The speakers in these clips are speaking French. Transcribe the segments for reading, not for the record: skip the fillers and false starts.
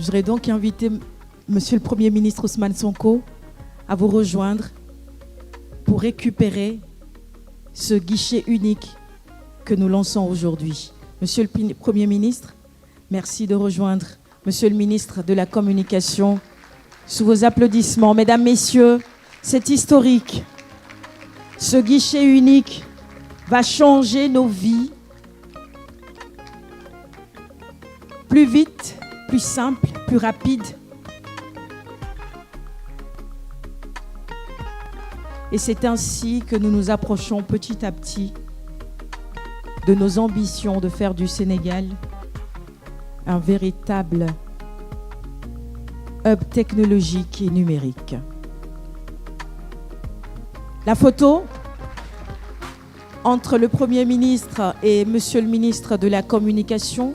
Je voudrais donc inviter Monsieur le Premier ministre Ousmane Sonko à vous rejoindre pour récupérer ce guichet unique que nous lançons aujourd'hui. Monsieur le Premier ministre, merci de rejoindre Monsieur le ministre de la Communication sous vos applaudissements. Mesdames, Messieurs, c'est historique. Ce guichet unique va changer nos vies. Plus vite, plus simple, plus rapide. Et c'est ainsi que nous nous approchons petit à petit de nos ambitions de faire du Sénégal un véritable hub technologique et numérique. La photo entre le Premier ministre et Monsieur le ministre de la Communication,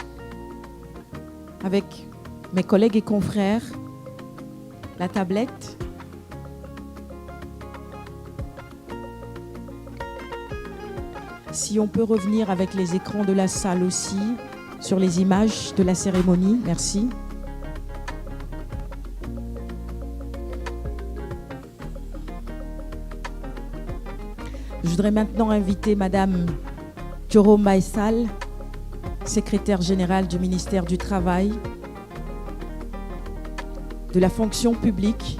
avec mes collègues et confrères, la tablette. Si on peut revenir avec les écrans de la salle aussi, sur les images de la cérémonie, merci. Je voudrais maintenant inviter Madame Thioro Maïsal, secrétaire générale du ministère du Travail, de la fonction publique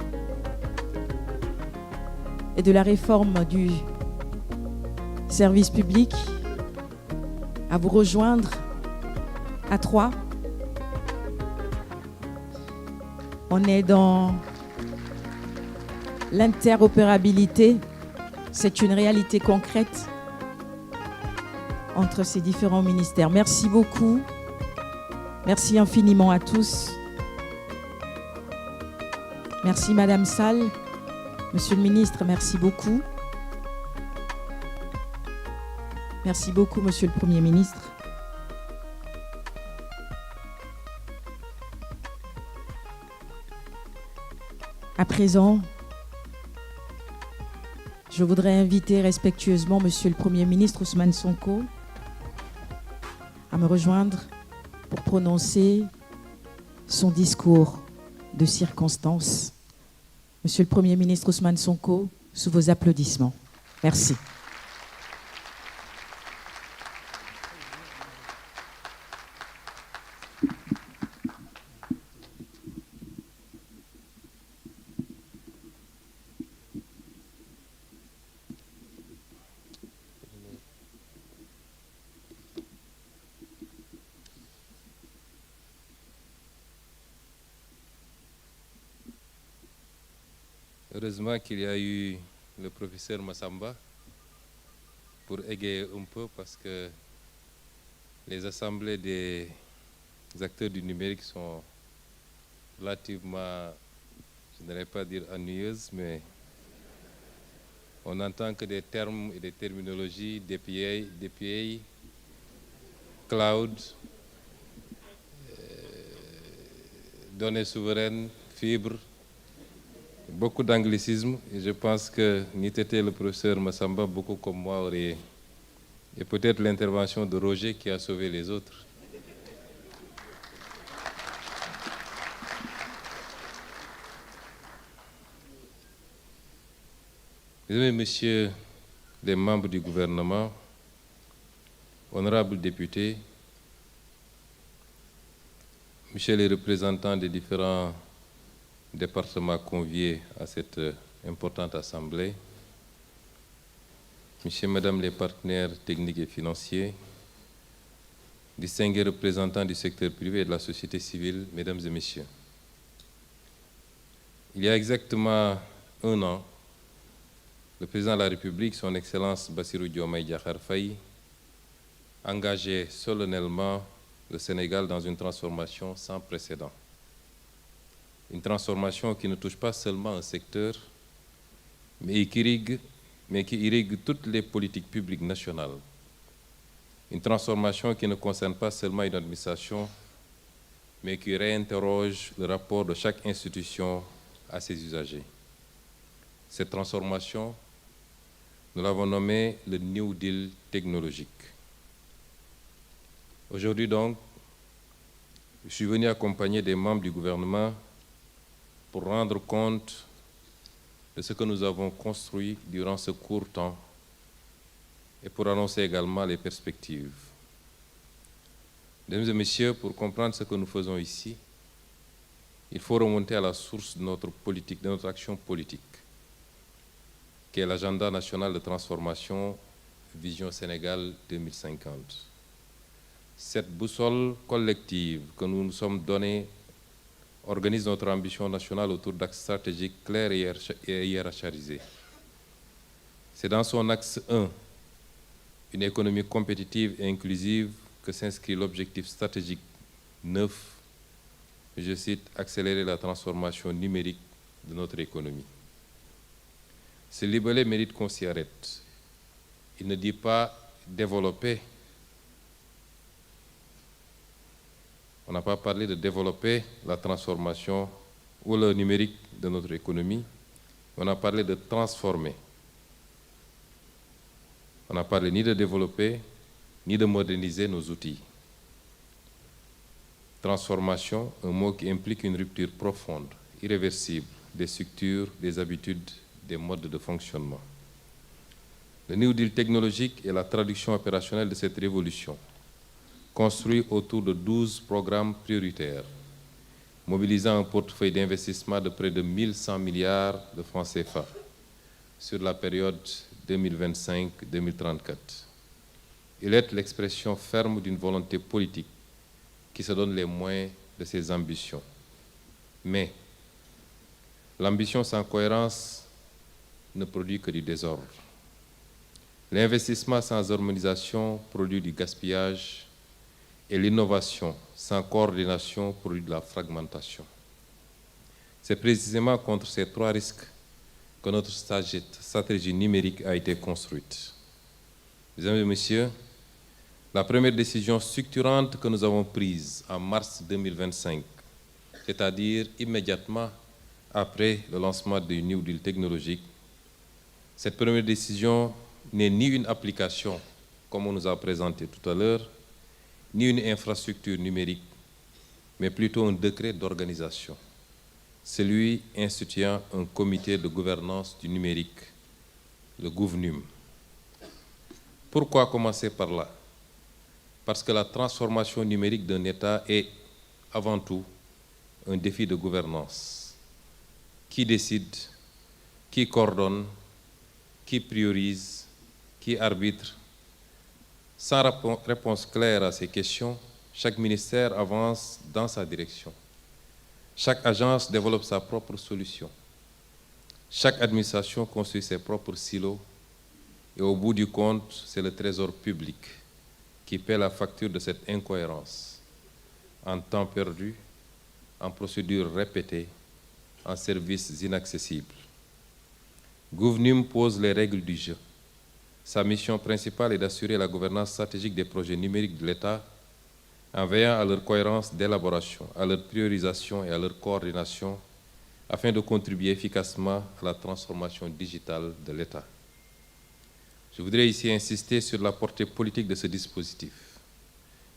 et de la réforme du service public, à vous rejoindre à 3. On est dans l'interopérabilité. C'est une réalité concrète entre ces différents ministères. Merci beaucoup. Merci infiniment à tous. Merci Madame Sall. Monsieur le ministre, merci beaucoup. Merci beaucoup, Monsieur le Premier ministre. À présent, je voudrais inviter respectueusement Monsieur le Premier ministre Ousmane Sonko à me rejoindre pour prononcer son discours de circonstance. Monsieur le Premier ministre Ousmane Sonko, sous vos applaudissements. Merci. Heureusement qu'il y a eu le professeur Massamba pour égayer un peu, parce que les assemblées des acteurs du numérique sont relativement, je n'allais pas dire ennuyeuses, mais on n'entend que des termes et des terminologies, DPA, cloud, données souveraines, fibres, beaucoup d'anglicisme, et je pense que ni était le professeur Massamba, beaucoup comme moi auraient, et peut-être l'intervention de Roger qui a sauvé les autres. Mesdames et messieurs les membres du gouvernement, honorables députés, messieurs les représentants des différents départements conviés à cette importante assemblée, messieurs et mesdames les partenaires techniques et financiers, distingués représentants du secteur privé et de la société civile, mesdames et messieurs. Il y a exactement un an, le président de la République, son Excellence Bassirou Diomaye Diakhar Faye, engageait solennellement le Sénégal dans une transformation sans précédent. Une transformation qui ne touche pas seulement un secteur, mais qui irrigue toutes les politiques publiques nationales. Une transformation qui ne concerne pas seulement une administration, mais qui réinterroge le rapport de chaque institution à ses usagers. Cette transformation, nous l'avons nommée le New Deal technologique. Aujourd'hui donc, Je suis venu accompagner des membres du gouvernement pour rendre compte de ce que nous avons construit durant ce court temps et pour annoncer également les perspectives. Mesdames et messieurs, pour comprendre ce que nous faisons ici, il faut remonter à la source de notre politique, de notre action politique, qui est l'agenda national de transformation Vision Sénégal 2050. Cette boussole collective que nous nous sommes donnée organise notre ambition nationale autour d'axes stratégiques clairs et hiérarchisés. C'est dans son axe 1, une économie compétitive et inclusive, que s'inscrit l'objectif stratégique 9, je cite, accélérer la transformation numérique de notre économie. Ce libellé mérite qu'on s'y arrête. Il ne dit pas développer. On n'a pas parlé de développer la transformation ou le numérique de notre économie. On a parlé de transformer. On n'a parlé ni de développer, ni de moderniser nos outils. Transformation, un mot qui implique une rupture profonde, irréversible, des structures, des habitudes, des modes de fonctionnement. Le New Deal technologique est la traduction opérationnelle de cette révolution, construit autour de 12 programmes prioritaires, mobilisant un portefeuille d'investissement de près de 1100 milliards de francs CFA sur la période 2025-2034. Il est l'expression ferme d'une volonté politique qui se donne les moyens de ses ambitions. Mais l'ambition sans cohérence ne produit que du désordre. L'investissement sans harmonisation produit du gaspillage et l'innovation sans coordination produit de la fragmentation. C'est précisément contre ces trois risques que notre stratégie numérique a été construite. Mesdames et messieurs, la première décision structurante que nous avons prise en mars 2025, c'est-à-dire immédiatement après le lancement du New Deal technologique, cette première décision n'est ni une application, comme on nous a présenté tout à l'heure, ni une infrastructure numérique, mais plutôt un décret d'organisation, celui instituant un comité de gouvernance du numérique, le GOVNUM. Pourquoi commencer par là? Parce que la transformation numérique d'un État est avant tout un défi de gouvernance. Qui décide, qui coordonne, qui priorise, qui arbitre? Sans réponse claire à ces questions, chaque ministère avance dans sa direction. Chaque agence développe sa propre solution. Chaque administration construit ses propres silos. Et au bout du compte, c'est le trésor public qui paie la facture de cette incohérence, en temps perdu, en procédures répétées, en services inaccessibles. GOVNUM pose les règles du jeu. Sa mission principale est d'assurer la gouvernance stratégique des projets numériques de l'État en veillant à leur cohérence d'élaboration, à leur priorisation et à leur coordination afin de contribuer efficacement à la transformation digitale de l'État. Je voudrais ici insister sur la portée politique de ce dispositif.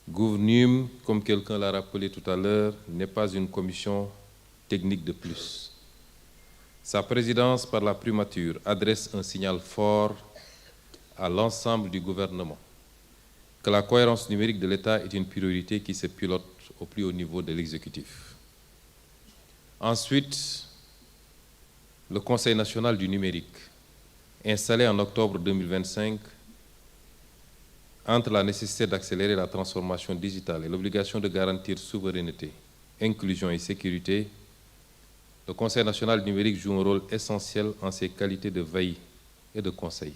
GOVNUM, comme quelqu'un l'a rappelé tout à l'heure, n'est pas une commission technique de plus. Sa présidence par la primature adresse un signal fort à l'ensemble du gouvernement que la cohérence numérique de l'État est une priorité qui se pilote au plus haut niveau de l'exécutif. Ensuite, le Conseil national du numérique, installé en octobre 2025, entre la nécessité d'accélérer la transformation digitale et l'obligation de garantir souveraineté, inclusion et sécurité, le Conseil national du numérique joue un rôle essentiel en ses qualités de veille et de conseil,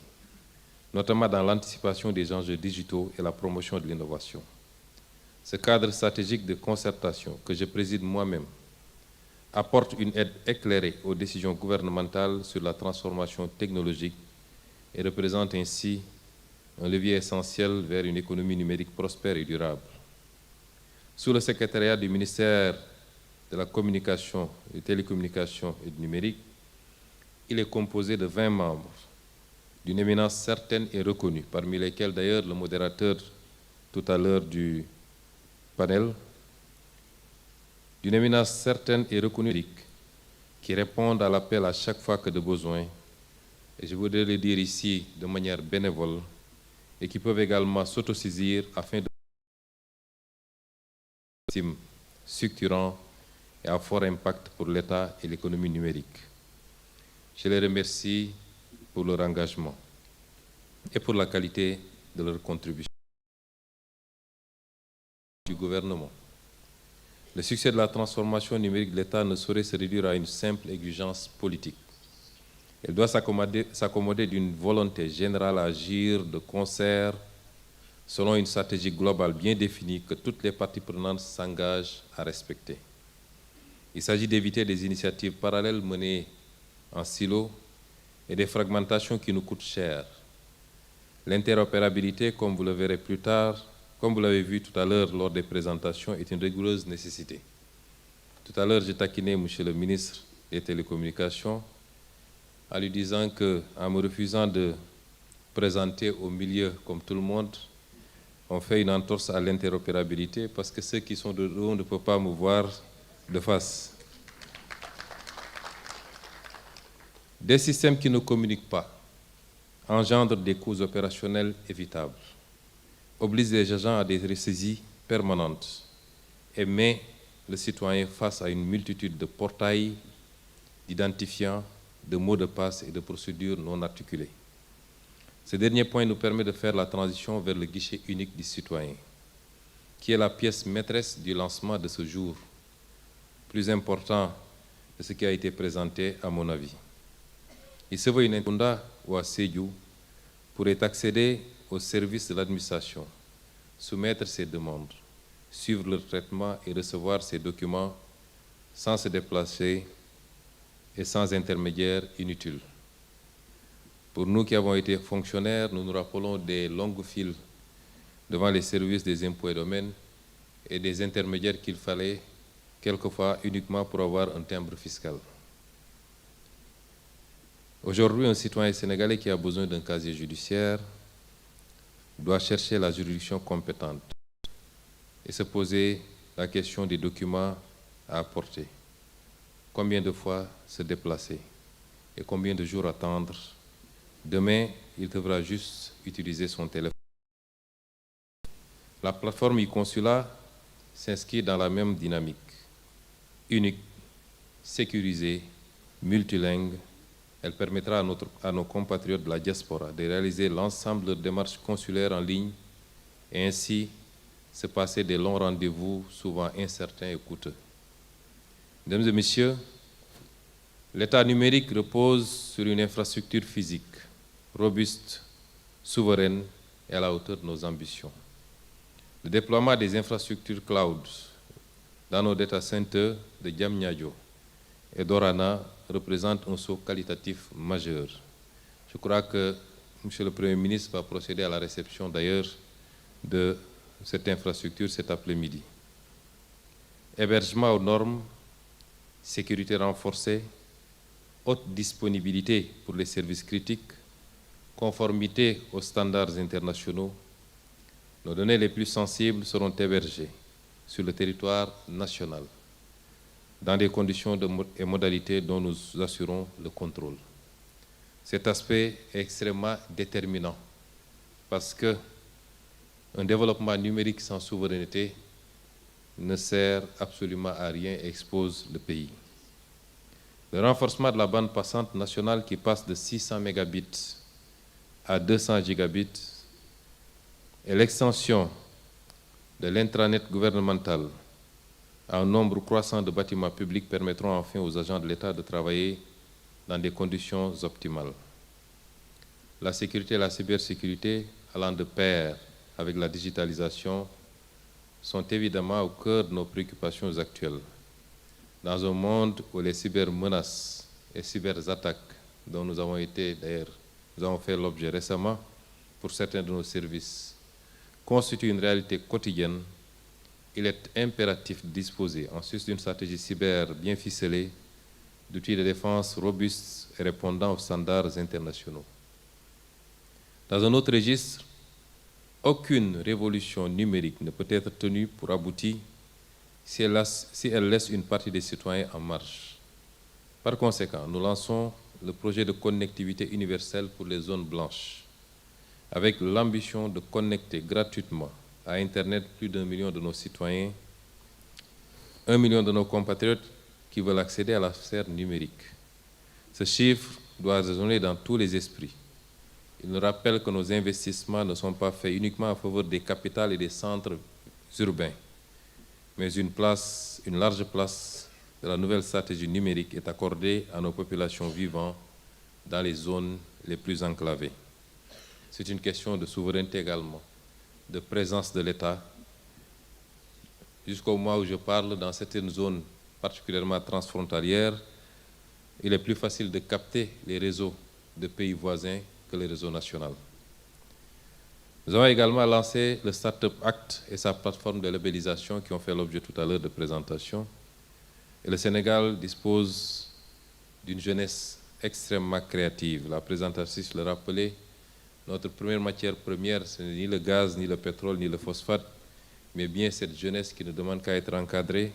notamment dans l'anticipation des enjeux digitaux et la promotion de l'innovation. Ce cadre stratégique de concertation que je préside moi-même apporte une aide éclairée aux décisions gouvernementales sur la transformation technologique et représente ainsi un levier essentiel vers une économie numérique prospère et durable. Sous le secrétariat du ministère de la Communication, des Télécommunications et du Numérique, il est composé de 20 membres, d'une éminence certaine et reconnue, parmi lesquels d'ailleurs le modérateur tout à l'heure du panel, d'une éminence certaine et reconnue, qui répondent à l'appel à chaque fois que de besoin, et je voudrais le dire ici de manière bénévole, et qui peuvent également s'autosaisir afin de structurant et à fort impact pour l'État et l'économie numérique. Je les remercie pour leur engagement et pour la qualité de leur contribution du gouvernement. Le succès de la transformation numérique de l'État ne saurait se réduire à une simple exigence politique. Elle doit s'accommoder d'une volonté générale à agir de concert selon une stratégie globale bien définie que toutes les parties prenantes s'engagent à respecter. Il s'agit d'éviter des initiatives parallèles menées en silo et des fragmentations qui nous coûtent cher. L'interopérabilité, comme vous le verrez plus tard, comme vous l'avez vu tout à l'heure lors des présentations, est une rigoureuse nécessité. Tout à l'heure, j'ai taquiné M. le ministre des Télécommunications en lui disant qu'en me refusant de présenter au milieu comme tout le monde, on fait une entorse à l'interopérabilité parce que ceux qui sont de haut ne peuvent pas me voir de face. Des systèmes qui ne communiquent pas engendrent des coûts opérationnels évitables, obligent les agents à des ressaisies permanentes et met le citoyen face à une multitude de portails, d'identifiants, de mots de passe et de procédures non articulées. Ce dernier point nous permet de faire la transition vers le guichet unique du citoyen, qui est la pièce maîtresse du lancement de ce jour, plus important de ce qui a été présenté à mon avis. Il se veut une Nkunda ou à Sédhiou pourrait accéder au service de l'administration, soumettre ses demandes, suivre leur traitement et recevoir ses documents sans se déplacer et sans intermédiaire inutile. Pour nous qui avons été fonctionnaires, nous nous rappelons des longues files devant les services des impôts et domaines et des intermédiaires qu'il fallait quelquefois uniquement pour avoir un timbre fiscal. Aujourd'hui, un citoyen sénégalais qui a besoin d'un casier judiciaire doit chercher la juridiction compétente et se poser la question des documents à apporter. Combien de fois se déplacer et combien de jours attendre? Demain, il devra juste utiliser son téléphone. La plateforme e-consulat s'inscrit dans la même dynamique, unique, sécurisée, multilingue. Elle permettra à nos compatriotes de la diaspora de réaliser l'ensemble de leurs démarches consulaires en ligne et ainsi se passer des longs rendez-vous souvent incertains et coûteux. Mesdames et messieurs, l'État numérique repose sur une infrastructure physique robuste, souveraine et à la hauteur de nos ambitions. Le déploiement des infrastructures cloud dans nos data centers de Diamniadio et d'Orana représente un saut qualitatif majeur. Je crois que M. le Premier ministre va procéder à la réception d'ailleurs de cette infrastructure cet après-midi. Hébergement aux normes, sécurité renforcée, haute disponibilité pour les services critiques, conformité aux standards internationaux, nos données les plus sensibles seront hébergées sur le territoire national, dans des conditions et modalités dont nous assurons le contrôle. Cet aspect est extrêmement déterminant parce que un développement numérique sans souveraineté ne sert absolument à rien et expose le pays. Le renforcement de la bande passante nationale qui passe de 600 mégabits à 200 gigabits et l'extension de l'intranet gouvernemental à un nombre croissant de bâtiments publics permettront enfin aux agents de l'État de travailler dans des conditions optimales. La sécurité et la cybersécurité, allant de pair avec la digitalisation, sont évidemment au cœur de nos préoccupations actuelles. Dans un monde où les cybermenaces et cyberattaques dont nous avons fait l'objet récemment pour certains de nos services, constituent une réalité quotidienne, il est impératif de disposer, en sus d'une stratégie cyber bien ficelée, d'outils de défense robustes et répondant aux standards internationaux. Dans un autre registre, aucune révolution numérique ne peut être tenue pour aboutie si elle laisse une partie des citoyens en marge. Par conséquent, nous lançons le projet de connectivité universelle pour les zones blanches, avec l'ambition de connecter gratuitement à Internet plus d'1 million de nos citoyens, 1 million de nos compatriotes qui veulent accéder à la sphère numérique. Ce chiffre doit résonner dans tous les esprits. Il nous rappelle que nos investissements ne sont pas faits uniquement en faveur des capitales et des centres urbains, mais une large place de la nouvelle stratégie numérique est accordée à nos populations vivant dans les zones les plus enclavées. C'est une question de souveraineté également, de présence de l'État. Jusqu'au mois où je parle, dans certaines zones particulièrement transfrontalières, il est plus facile de capter les réseaux de pays voisins que les réseaux nationaux. Nous avons également lancé le Startup Act et sa plateforme de labellisation qui ont fait l'objet tout à l'heure de présentation. Et le Sénégal dispose d'une jeunesse extrêmement créative. La présentatrice le rappelait, notre première matière première, ce n'est ni le gaz, ni le pétrole, ni le phosphate, mais bien cette jeunesse qui ne demande qu'à être encadrée,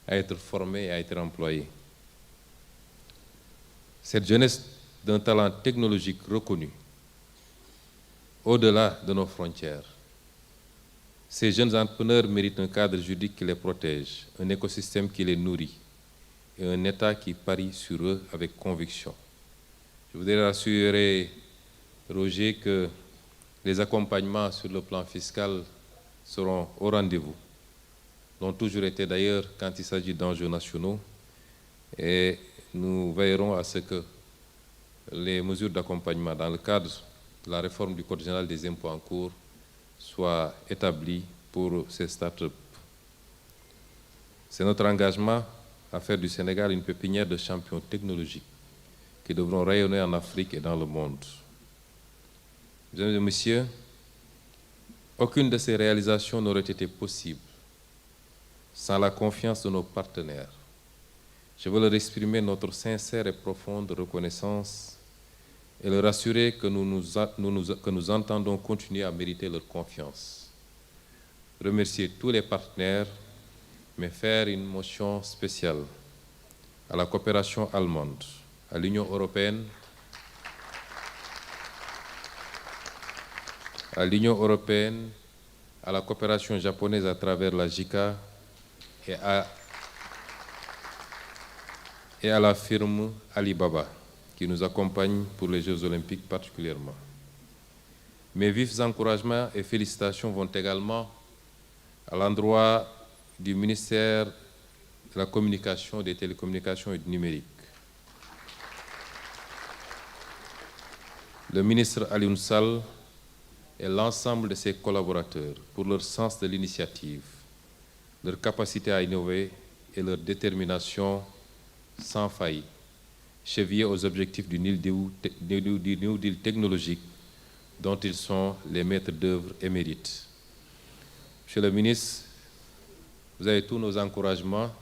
à être formée et à être employée. Cette jeunesse d'un talent technologique reconnu, au-delà de nos frontières. Ces jeunes entrepreneurs méritent un cadre juridique qui les protège, un écosystème qui les nourrit et un État qui parie sur eux avec conviction. Je voudrais rassurer Roger que les accompagnements sur le plan fiscal seront au rendez-vous, l'ont toujours été d'ailleurs quand il s'agit d'enjeux nationaux, et nous veillerons à ce que les mesures d'accompagnement dans le cadre de la réforme du Code général des impôts en cours soient établies pour ces startups. C'est notre engagement à faire du Sénégal une pépinière de champions technologiques qui devront rayonner en Afrique et dans le monde. Mesdames et messieurs, aucune de ces réalisations n'aurait été possible sans la confiance de nos partenaires. Je veux leur exprimer notre sincère et profonde reconnaissance et leur assurer que nous entendons continuer à mériter leur confiance. Remercier tous les partenaires, mais faire une mention spéciale à la coopération allemande, à l'Union européenne, à la coopération japonaise à travers la JICA et à la firme Alibaba, qui nous accompagne pour les Jeux olympiques particulièrement. Mes vifs encouragements et félicitations vont également à l'endroit du ministère de la Communication, des Télécommunications et du Numérique. Le ministre Alioune Sall et l'ensemble de ses collaborateurs pour leur sens de l'initiative, leur capacité à innover et leur détermination sans faille, chevillés aux objectifs du New Deal technologique dont ils sont les maîtres d'œuvre émérites. Monsieur le ministre, vous avez tous nos encouragements.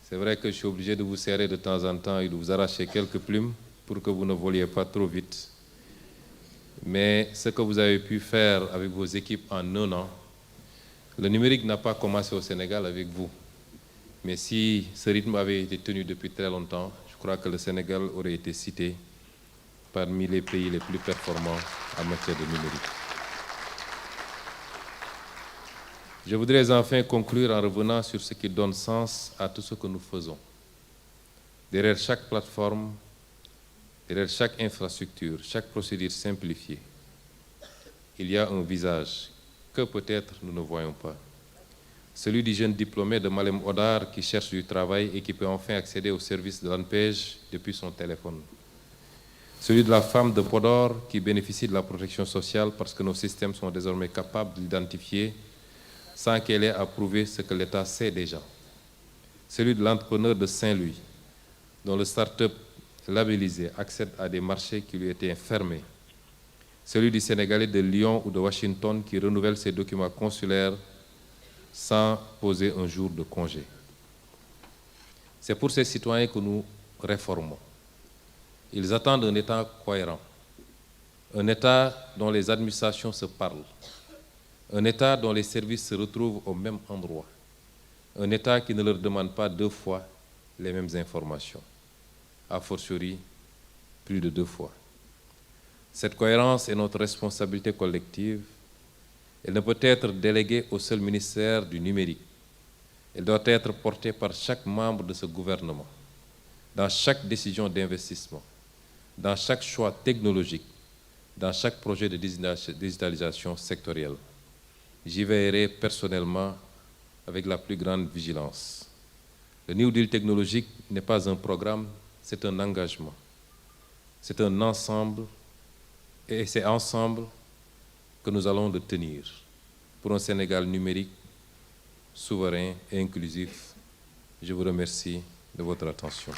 C'est vrai que je suis obligé de vous serrer de temps en temps et de vous arracher quelques plumes pour que vous ne voliez pas trop vite. Mais ce que vous avez pu faire avec vos équipes en 1 an, le numérique n'a pas commencé au Sénégal avec vous. Mais si ce rythme avait été tenu depuis très longtemps, je crois que le Sénégal aurait été cité parmi les pays les plus performants en matière de numérique. Je voudrais enfin conclure en revenant sur ce qui donne sens à tout ce que nous faisons. Derrière chaque plateforme, derrière chaque infrastructure, chaque procédure simplifiée, il y a un visage que peut-être nous ne voyons pas. Celui du jeune diplômé de Malem Hodar qui cherche du travail et qui peut enfin accéder au service de l'ANPEJ depuis son téléphone. Celui de la femme de Podor qui bénéficie de la protection sociale parce que nos systèmes sont désormais capables d'identifier sans qu'elle ait à prouver ce que l'État sait déjà. Celui de l'entrepreneur de Saint-Louis, dont le start-up labellisé accède à des marchés qui lui étaient fermés. Celui du Sénégalais de Lyon ou de Washington qui renouvelle ses documents consulaires sans poser un jour de congé. C'est pour ces citoyens que nous réformons. Ils attendent un État cohérent, un État dont les administrations se parlent, un État dont les services se retrouvent au même endroit, Un État qui ne leur demande pas 2 fois les mêmes informations, a fortiori plus de 2 fois. Cette cohérence est notre responsabilité collective. Elle ne peut être déléguée au seul ministère du numérique. Elle doit être portée par chaque membre de ce gouvernement, dans chaque décision d'investissement, dans chaque choix technologique, dans chaque projet de digitalisation sectorielle. J'y veillerai personnellement avec la plus grande vigilance. Le New Deal technologique n'est pas un programme, c'est un engagement. C'est un ensemble, et c'est ensemble que nous allons le tenir pour un Sénégal numérique, souverain et inclusif. Je vous remercie de votre attention.